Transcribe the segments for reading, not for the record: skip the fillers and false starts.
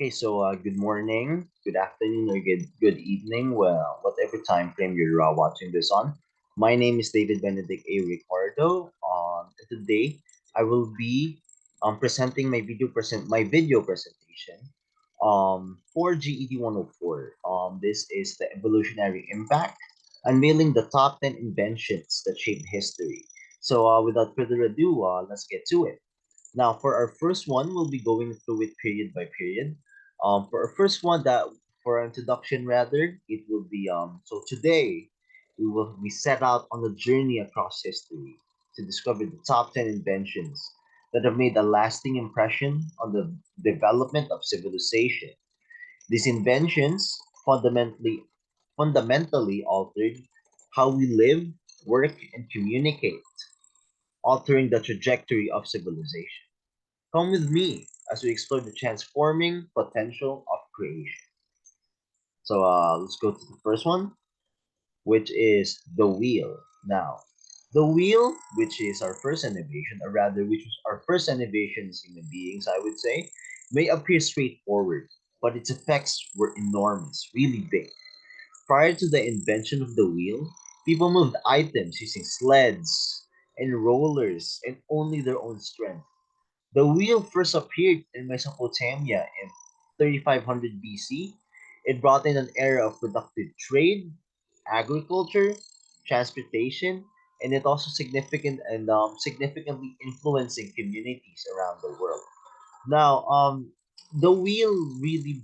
Okay, so good morning, good afternoon, or good evening, well, whatever time frame you're watching this on. My name is David Benedict A. Ricardo. Today, I will be presenting my video presentation for GED 104. This is the evolutionary impact, unveiling the top 10 inventions that shaped history. So, without further ado, let's get to it. Now, for our first one, we'll be going through it period by period. For our first one, for our introduction rather, it will be So today, we set out on a journey across history to discover the top 10 inventions that have made a lasting impression on the development of civilization. These inventions fundamentally altered how we live, work, and communicate, altering the trajectory of civilization. Come with me as we explore the transforming potential of creation. So let's go to the first one, which is the wheel. Now, the wheel, which is our first innovation, or rather, which was our first innovation as human beings, I would say, may appear straightforward, but its effects were enormous, really big. Prior to the invention of the wheel, people moved items using sleds and rollers and only their own strength. The wheel first appeared in Mesopotamia in 3500 BC. It brought in an era of productive trade, agriculture, transportation, and it also significantly influencing communities around the world. Now, the wheel really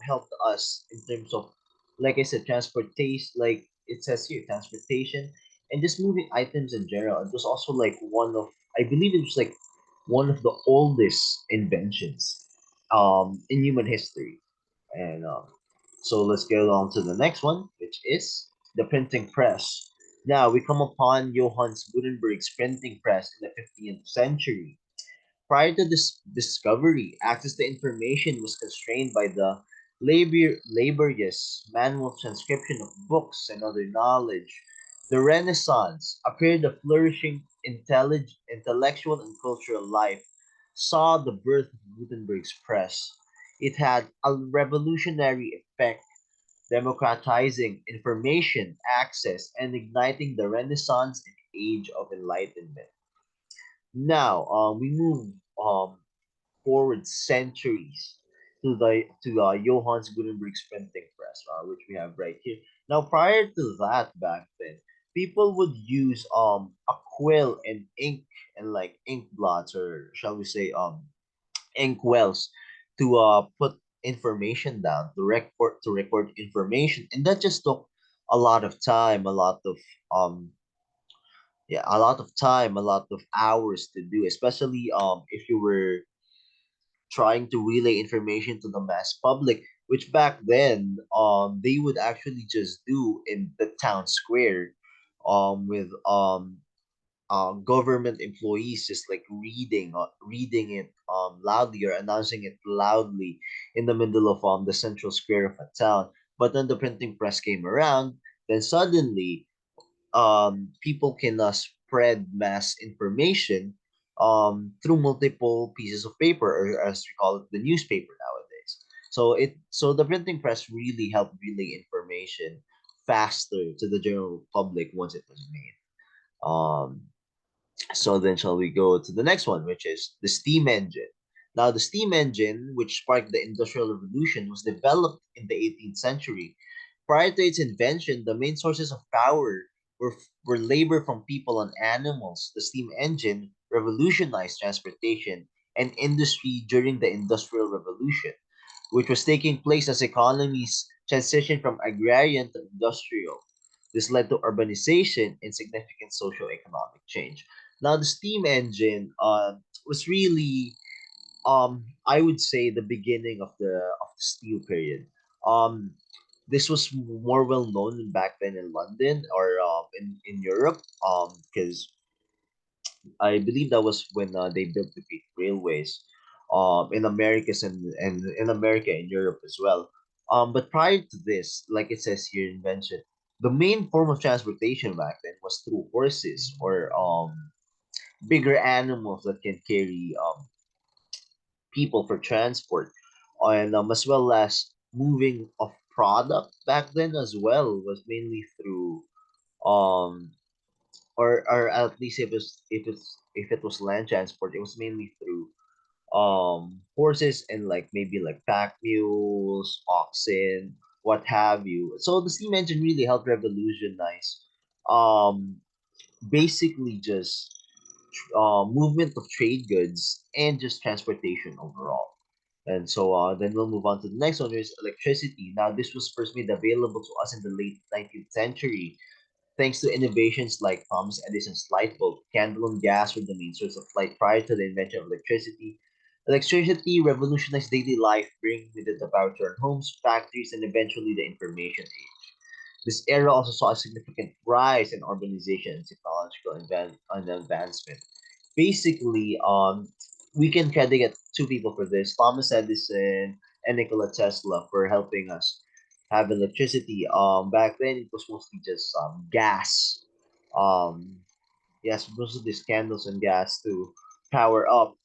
helped us in terms of, like I said, transportation. Like it says here, transportation and just moving items in general. It was also like I believe it was like one of the oldest inventions in human history. And so let's go on to the next one, which is the printing press. Now we come upon Johannes Gutenberg's printing press in the 15th century. Prior to this discovery, access to information was constrained by the laborious manual transcription of books and other knowledge. The Renaissance, a period of flourishing intellectual and cultural life, saw the birth of Gutenberg's press. It had a revolutionary effect, democratizing information access and igniting the Renaissance and Age of Enlightenment. Now, we move forward centuries to Johannes Gutenberg's printing press, which we have right here. Now, prior to that, back then, people would use a quill and ink and like ink blots, or shall we say ink wells, to put information down, to record information, and that just took a lot of time, um a lot of time, a lot of hours to do, especially if you were trying to relay information to the mass public, which back then they would actually just do in the town square with government employees just like reading it loudly or announcing it loudly in the middle of the central square of a town. But then the printing press came around, then suddenly people can spread mass information through multiple pieces of paper, or as we call it, the newspaper nowadays. So the printing press really helped relay information faster to the general public once it was made. So then shall we go to the next one, which is the steam engine. Now, the steam engine, which sparked the Industrial Revolution, was developed in the 18th century. Prior to its invention, the main sources of power were labor from people and animals. The steam engine revolutionized transportation and industry during the Industrial Revolution, which was taking place as economies transitioned from agrarian to industrial. This led to urbanization and significant socio-economic change. Now, the steam engine was really, I would say, the beginning of the steel period. Um, this was more well known back then in London or in Europe, because I believe that was when they built the big railways in Americas and in America and Europe as well. But prior to this, like it says here in mention, the main form of transportation back then was through horses or bigger animals that can carry people for transport. and as well as moving of product back then as well was mainly through um or at least if it was land transport, it was mainly through horses and like maybe like pack mules, oxen, what have you. So the steam engine really helped revolutionize um basically just movement of trade goods and just transportation overall. And so then we'll move on to the next one, is electricity. Now this was first made available to us in the late 19th century thanks to innovations like Thomas Edison's light bulb. Candle and gas were the main source of light prior to the invention of electricity. Electricity revolutionized daily life, bringing with it the power to our homes, factories, and eventually the information age. This era also saw a significant rise in urbanization and technological advancement. Basically, we can credit two people for this: Thomas Edison and Nikola Tesla for helping us have electricity. Back then it was mostly just gas. Um, yes, most of these candles and gas to power up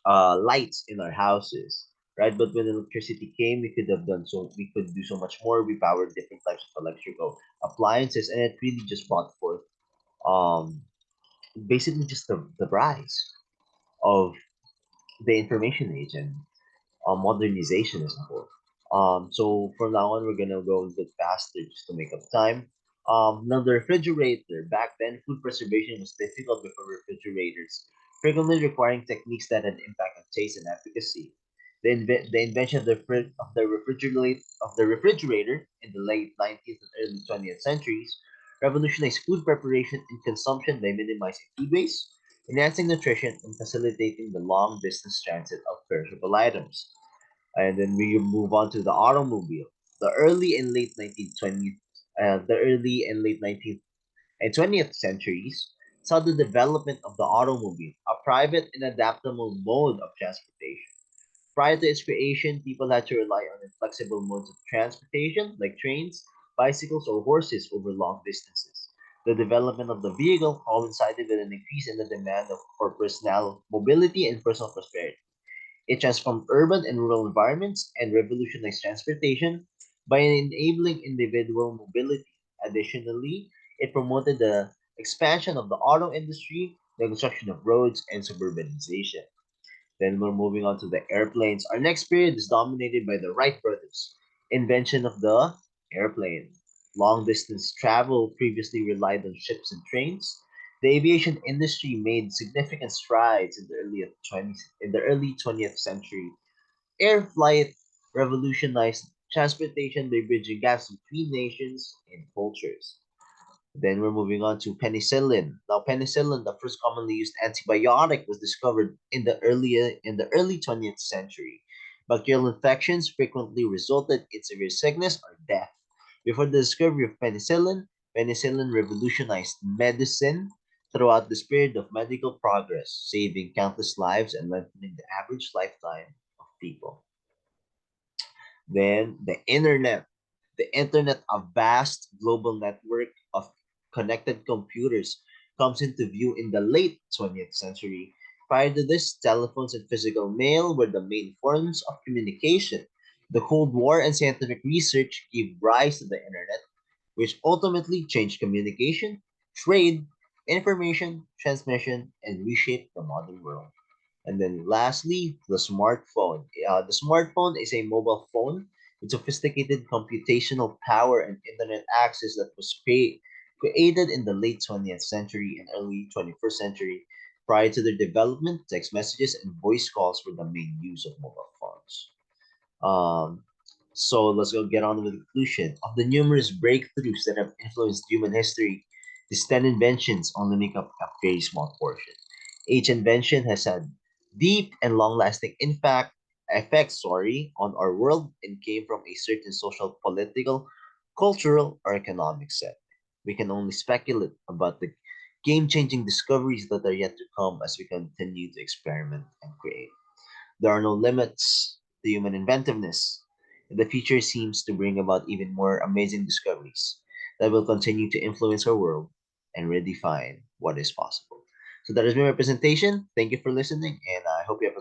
lights in our houses, right? But when electricity came, we could do so much more. We powered different types of electrical appliances, and it really just brought forth um basically just the rise of the information age and modernization as a whole. So from now on, we're gonna go a bit faster just to make up time. Now the refrigerator. Back then, food preservation was difficult before refrigerators, frequently requiring techniques that had impact on taste and efficacy. The invention of the refrigerator in the late 19th and early 20th centuries revolutionized food preparation and consumption by minimizing food waste, enhancing nutrition, and facilitating the long distance transit of perishable items. And then we move on to the automobile. The early and late 1920s, the early and late 19th and 20th centuries saw the development of the automobile, a private and adaptable mode of transportation. Prior to its creation, people had to rely on inflexible modes of transportation like trains, bicycles, or horses over long distances. The development of the vehicle coincided with an increase in the demand for personal mobility and personal prosperity. It transformed urban and rural environments and revolutionized transportation by enabling individual mobility. Additionally, it promoted the expansion of the auto industry, the construction of roads, and suburbanization. Then we're moving on to the airplanes. Our next period is dominated by the Wright brothers' invention of the airplane. Long distance travel previously relied on ships and trains. The aviation industry made significant strides in the early 20th century. Air flight revolutionized transportation by bridging gaps between nations and cultures. Then we're moving on to penicillin. Now, penicillin, the first commonly used antibiotic, was discovered in the early 20th century. Bacterial infections frequently resulted in severe sickness or death. Before the discovery of penicillin, penicillin revolutionized medicine throughout this period of medical progress, saving countless lives and lengthening the average lifetime of people. Then the internet. The internet, a vast global network of connected computers, comes into view in the late 20th century. Prior to this, telephones and physical mail were the main forms of communication. The Cold War and scientific research gave rise to the internet, which ultimately changed communication, trade, information transmission, and reshaped the modern world. And then lastly, the smartphone. The smartphone is a mobile phone with sophisticated computational power and internet access that was created in the late 20th century and early 21st century. Prior to their development, text messages and voice calls were the main use of mobile phones. Um, so let's go get on with the conclusion. Of the numerous breakthroughs that have influenced human history, these 10 inventions only make up a very small portion. Each invention has had deep and long-lasting effects, on our world and came from a certain social, political, cultural, or economic set. We can only speculate about the game-changing discoveries that are yet to come as we continue to experiment and create. There are no limits to human inventiveness, and the future seems to bring about even more amazing discoveries that will continue to influence our world and redefine what is possible. So that is my representation. Thank you for listening, and I hope you have a